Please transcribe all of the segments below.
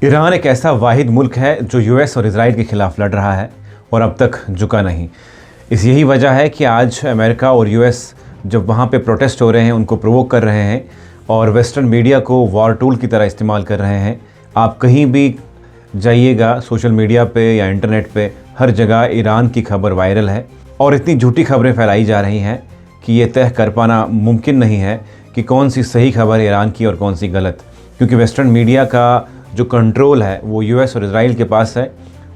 Iran एक ऐसा वाहिद मुल्क है जो यूएस और इजराइल के खिलाफ लड़ रहा है और अब तक झुका नहीं। यही वजह है कि आज अमेरिका और यूएस जब वहाँ पे प्रोटेस्ट हो रहे हैं, उनको प्रोवोक कर रहे हैं और वेस्टर्न मीडिया को वॉर टूल की तरह इस्तेमाल कर रहे हैं। आप कहीं भी जाइएगा सोशल मीडिया पे या इंटरनेट पे, हर जगह ईरान की खबर वायरल है और इतनी झूठी खबरें फैलाई जा रही हैं कि ये तय कर पाना मुमकिन नहीं है कि कौन सी सही खबर ईरान की और कौन सी गलत, क्योंकि वेस्टर्न मीडिया का जो कंट्रोल है वो यूएस और इजराइल के पास है।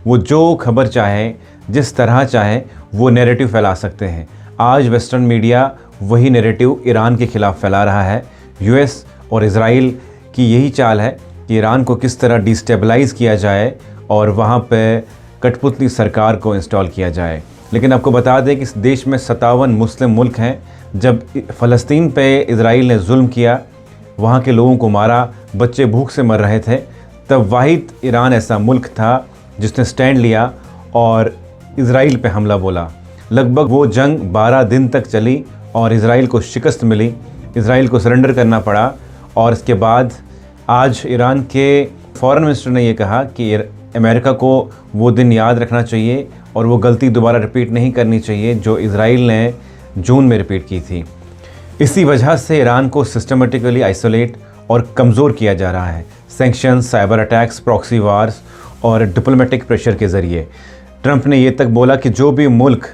वो जो खबर चाहे, जिस तरह चाहे, वो नैरेटिव फैला सकते हैं। आज वेस्टर्न मीडिया वही नैरेटिव ईरान के ख़िलाफ़ फैला रहा है। यूएस और इजराइल की यही चाल है कि ईरान को किस तरह डिस्टेबलाइज़ किया जाए और वहाँ पे कठपुतली सरकार को इंस्टॉल किया जाए। लेकिन आपको बता दें कि इस देश में 57 मुस्लिम मुल्क हैं। जब फ़लस्तीन पे इजराइल ने जुल्म किया, वहाँ के लोगों को मारा, बच्चे भूख से मर रहे थे, तब वाहिद ईरान ऐसा मुल्क था जिसने स्टैंड लिया और इजराइल पे हमला बोला। लगभग वो जंग 12 दिन तक चली और इजराइल को शिकस्त मिली, इजराइल को सरेंडर करना पड़ा। और इसके बाद आज ईरान के फॉरेन मिनिस्टर ने ये कहा कि अमेरिका को वो दिन याद रखना चाहिए और वो गलती दोबारा रिपीट नहीं करनी चाहिए जो इजराइल ने जून में रिपीट की थी। इसी वजह से ईरान को सिस्टमेटिकली आइसोलेट और कमज़ोर किया जा रहा है, sanctions, cyber attacks, proxy wars और डिप्लोमेटिक प्रेशर के ज़रिए। ट्रंप ने ये तक बोला कि जो भी मुल्क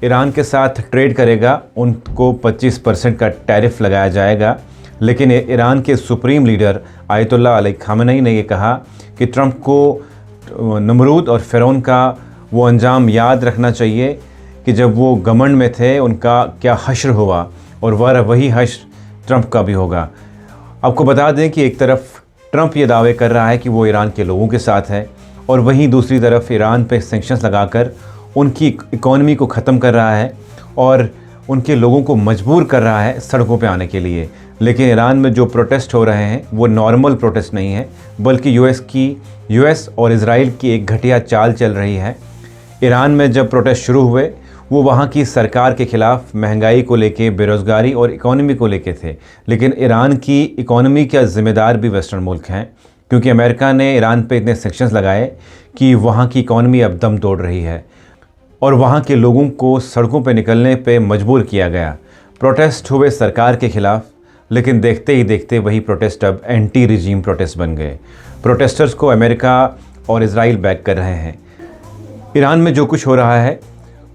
ईरान के साथ ट्रेड करेगा उनको 25% का टैरिफ लगाया जाएगा। लेकिन ईरान के supreme leader Ayatollah Ali Khamenei ने ये कहा कि ट्रंप को नमरूद और फ़िरौन का वो अंजाम याद रखना चाहिए कि जब वो घमंड में थे उनका क्या हश्र हुआ, और वही हश्र ट्रंप का भी होगा। आपको बता दें कि एक तरफ ट्रंप ये दावे कर रहा है कि वो ईरान के लोगों के साथ है और वहीं दूसरी तरफ ईरान पे सैंक्शंस लगाकर उनकी इकॉनमी को ख़त्म कर रहा है और उनके लोगों को मजबूर कर रहा है सड़कों पे आने के लिए। लेकिन ईरान में जो प्रोटेस्ट हो रहे हैं वो नॉर्मल प्रोटेस्ट नहीं है, बल्कि यूएस और इजराइल की एक घटिया चाल चल रही है। ईरान में जब प्रोटेस्ट शुरू हुए वो वहाँ की सरकार के ख़िलाफ़ महंगाई को लेके, बेरोज़गारी और इकॉनमी को लेके थे। लेकिन ईरान की इकॉनमी का ज़िम्मेदार भी वेस्टर्न मुल्क हैं, क्योंकि अमेरिका ने ईरान पे इतने सेक्शंस लगाए कि वहाँ की इकॉनमी अब दम तोड़ रही है और वहाँ के लोगों को सड़कों पे निकलने पे मजबूर किया गया। प्रोटेस्ट हुए सरकार के ख़िलाफ़, लेकिन देखते ही देखते वही प्रोटेस्ट अब एंटी रिजीम प्रोटेस्ट बन गए। प्रोटेस्टर्स को अमेरिका और इजराइल बैक कर रहे हैं। ईरान में जो कुछ हो रहा है,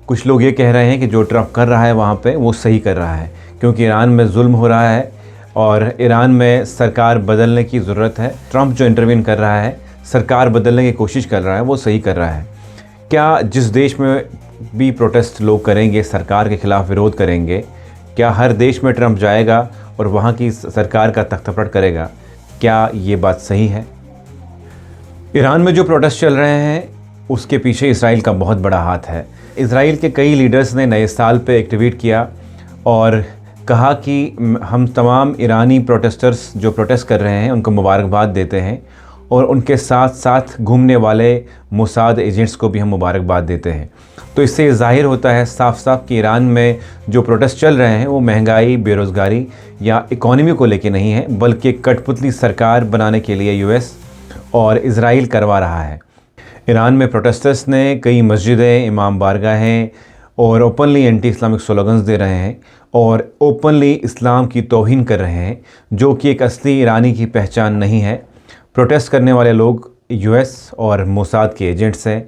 कुछ लोग ये कह रहे हैं कि जो ट्रंप कर रहा है वहाँ पे वो सही कर रहा है, क्योंकि ईरान में जुल्म हो रहा है और ईरान में सरकार बदलने की ज़रूरत है। ट्रंप जो इंटरवीन कर रहा है, सरकार बदलने की कोशिश कर रहा है, वो सही कर रहा है। क्या जिस देश में भी प्रोटेस्ट लोग करेंगे, सरकार के ख़िलाफ़ विरोध करेंगे, क्या हर देश में ट्रंप जाएगा और वहाँ की सरकार का तख्तापलट करेगा? क्या ये बात सही है? ईरान में जो प्रोटेस्ट चल रहे हैं उसके पीछे इसराइल का बहुत बड़ा हाथ है। इसराइल के कई लीडर्स ने नए साल पे एक ट्वीट किया और कहा कि हम तमाम ईरानी प्रोटेस्टर्स जो प्रोटेस्ट कर रहे हैं उनको मुबारकबाद देते हैं और उनके साथ साथ घूमने वाले मोसाद एजेंट्स को भी हम मुबारकबाद देते हैं। तो इससे ज़ाहिर होता है साफ साफ कि ईरान में जो प्रोटेस्ट चल रहे हैं वो महंगाई, बेरोज़गारी या इकॉनमी को लेके नहीं है, बल्कि कठपुतली सरकार बनाने के लिए यूएस और इजराइल करवा रहा है। ईरान में प्रोटेस्टर्स ने कई मस्जिदें, इमाम बारगाहें और ओपनली एंटी इस्लामिक स्लोगन्स दे रहे हैं और ओपनली इस्लाम की तौहीन कर रहे हैं, जो कि एक असली ईरानी की पहचान नहीं है। प्रोटेस्ट करने वाले लोग यूएस और मोसाद के एजेंट्स हैं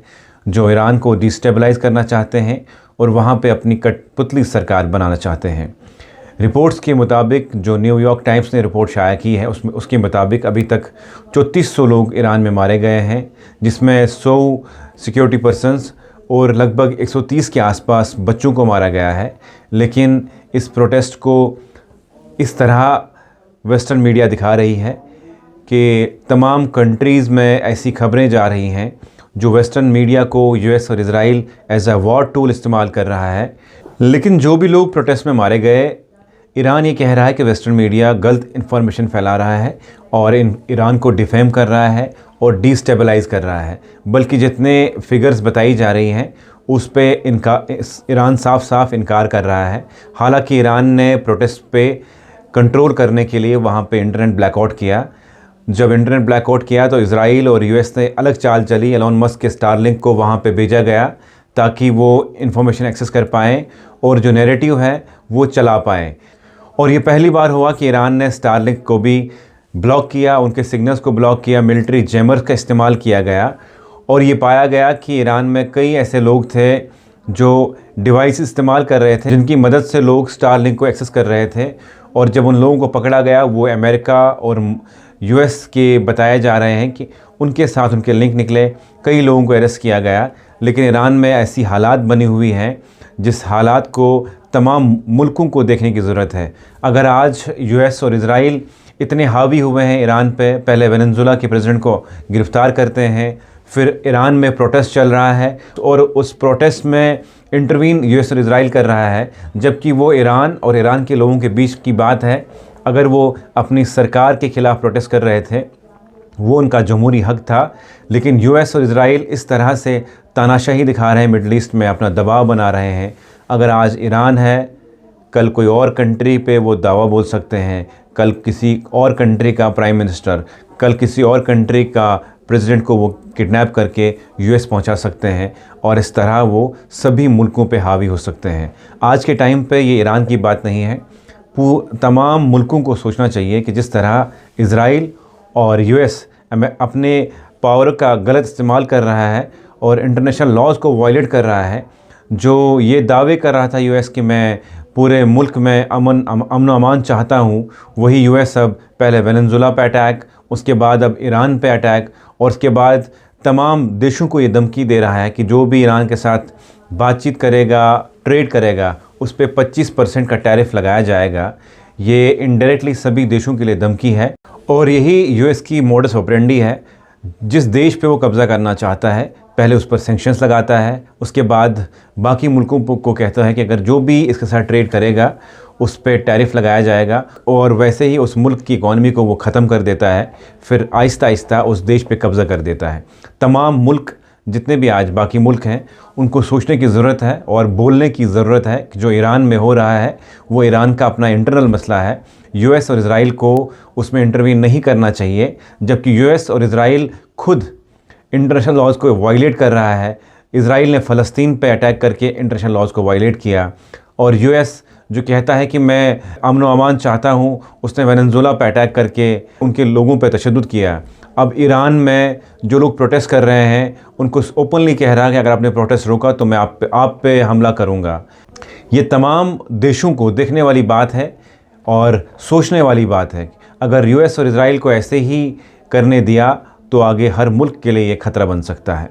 जो ईरान को डिस्टेबलाइज़ करना चाहते हैं और वहाँ पे अपनी कठपुतली सरकार बनाना चाहते हैं। रिपोर्ट्स के मुताबिक, जो न्यूयॉर्क टाइम्स ने रिपोर्ट शाया की है उसके मुताबिक अभी तक 3400 लोग ईरान में मारे गए हैं, जिसमें 100 सिक्योरिटी पर्सन्स और लगभग 130 के आसपास बच्चों को मारा गया है। लेकिन इस प्रोटेस्ट को इस तरह वेस्टर्न मीडिया दिखा रही है कि तमाम कंट्रीज़ में ऐसी खबरें जा रही हैं जो वेस्टर्न मीडिया को यूएस और Israel as a war tool इस्तेमाल कर रहा है। लेकिन जो भी लोग प्रोटेस्ट में मारे गए, ईरान ये कह रहा है कि वेस्टर्न मीडिया गलत इन्फॉर्मेशन फैला रहा है और ईरान को डिफेम कर रहा है और डिस्टेबलाइज़ कर रहा है। बल्कि जितने फिगर्स बताई जा रही हैं उस पे ईरान साफ साफ इनकार कर रहा है। हालांकि ईरान ने प्रोटेस्ट पे कंट्रोल करने के लिए वहाँ पे इंटरनेट ब्लैकआउट किया जब इंटरनेट ब्लैकआउट किया तो इजराइल और यूएस ने अलग चाल चली। एलोन मस्क के स्टारलिंक को वहाँ पे भेजा गया ताकि वो इंफॉर्मेशन एक्सेस कर पाएँ और जो नैरेटिव है वो चला पाएँ। और ये पहली बार हुआ कि ईरान ने स्टारलिंक को भी ब्लॉक किया, उनके सिग्नल्स को ब्लॉक किया, मिलिट्री जैमर्स का इस्तेमाल किया गया। और ये पाया गया कि ईरान में कई ऐसे लोग थे जो डिवाइस इस्तेमाल कर रहे थे जिनकी मदद से लोग स्टारलिंक को एक्सेस कर रहे थे। और जब उन लोगों को पकड़ा गया, वो अमेरिका और यूएस के बताए जा रहे हैं कि उनके साथ उनके लिंक निकले, कई लोगों को अरेस्ट किया गया। लेकिन ईरान में ऐसी हालात बनी हुई हैं जिस हालात को तमाम मुल्कों को देखने की ज़रूरत है। अगर आज यूएस और इजराइल इतने हावी हुए हैं ईरान पे, पहले वेनेजुएला के प्रेसिडेंट को गिरफ़्तार करते हैं, फिर ईरान में प्रोटेस्ट चल रहा है और उस प्रोटेस्ट में इंटरवीन यूएस और इजराइल कर रहा है, जबकि वो ईरान और ईरान के लोगों के बीच की बात है। अगर वो अपनी सरकार के ख़िलाफ़ प्रोटेस्ट कर रहे थे, वो उनका जमहूरी हक था। लेकिन यूएस और इजराइल इस तरह से तानाशाही दिखा रहे हैं, मिडल ईस्ट में अपना दबाव बना रहे हैं। अगर आज ईरान है, कल कोई और कंट्री पे वो दावा बोल सकते हैं, कल किसी और कंट्री का प्राइम मिनिस्टर, कल किसी और कंट्री का प्रेसिडेंट को वो किडनैप करके यूएस पहुंचा सकते हैं और इस तरह वो सभी मुल्कों पे हावी हो सकते हैं। आज के टाइम पे ये ईरान की बात नहीं है, तमाम मुल्कों को सोचना चाहिए कि जिस तरह इजराइल और यूएस अपने पावर का गलत इस्तेमाल कर रहा है और इंटरनेशनल लॉज को वायलेट कर रहा है, जो ये दावे कर रहा था यूएस कि मैं पूरे मुल्क में अमन अमान चाहता हूँ, वही यूएस अब पहले वेनेजुएला पे अटैक, उसके बाद अब ईरान पे अटैक, और उसके बाद तमाम देशों को ये धमकी दे रहा है कि जो भी ईरान के साथ बातचीत करेगा, ट्रेड करेगा, उस पर 25% का टैरिफ लगाया जाएगा। ये इनडायरेक्टली सभी देशों के लिए धमकी है और यही यूएस की मोडस ऑपरेंडी है। जिस देश पे वो कब्ज़ा करना चाहता है, पहले उस पर सैंक्शंस लगाता है, उसके बाद बाकी मुल्कों को कहता है कि अगर जो भी इसके साथ ट्रेड करेगा उस पर टैरिफ लगाया जाएगा, और वैसे ही उस मुल्क की इकॉनमी को वो ख़त्म कर देता है, फिर आहिस्ता आहिस्ता उस देश पे कब्ज़ा कर देता है। तमाम मुल्क जितने भी आज बाकी मुल्क हैं, उनको सोचने की ज़रूरत है और बोलने की ज़रूरत है कि जो ईरान में हो रहा है वो ईरान का अपना इंटरनल मसला है। यूएस और इजराइल को उसमें इंटरवीन नहीं करना चाहिए, जबकि यूएस और इजराइल खुद इंटरनेशनल लॉज को वायलेट कर रहा है। इजराइल ने फ़लस्तीन पे अटैक करके इंटरनेशनल लॉज को वायलेट किया, और यूएस जो कहता है कि मैं अमन व अमान चाहता हूँ, उसने वेनेजुएला पे अटैक करके उनके लोगों पे तशद्दुद किया। अब ईरान में जो लोग प्रोटेस्ट कर रहे हैं उनको ओपनली कह रहा है कि अगर आपने प्रोटेस्ट रोका तो मैं आप पे हमला करूँगा। ये तमाम देशों को देखने वाली बात है और सोचने वाली बात है। अगर यूएस और इजराइल को ऐसे ही करने दिया तो आगे हर मुल्क के लिए ये ख़तरा बन सकता है।